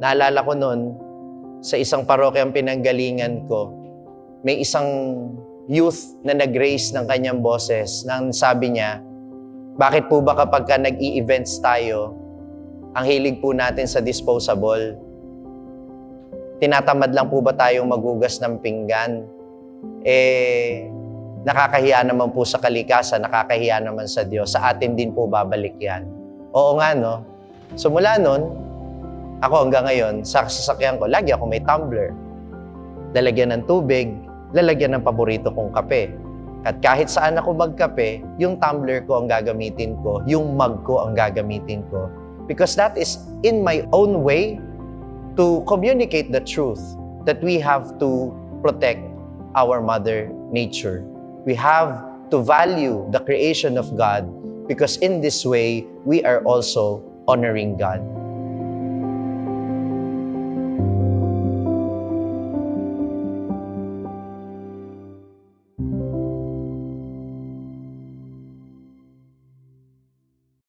Naalala ko noon, sa isang parokyang pinanggalingan ko, may isang youth na nag-raise ng kanyang boses nang sabi niya, bakit po ba kapag nag-i-events tayo, ang hilig po natin sa disposable? Tinatamad lang po ba tayong magugas ng pinggan? Nakakahiya naman po sa kalikasan, nakakahiya naman sa Diyos. Sa atin din po babalik yan. Oo nga, no? So mula nun, ako hanggang ngayon, sa sasakyan ko, lagi ako may tumbler. Lalagyan ng tubig, lalagyan ng paborito kong kape. At kahit saan ako magkape, yung tumbler ko ang gagamitin ko, yung mug ko ang gagamitin ko. Because that is in my own way to communicate the truth that we have to protect our Mother Nature. We have to value the creation of God because in this way, we are also honoring God.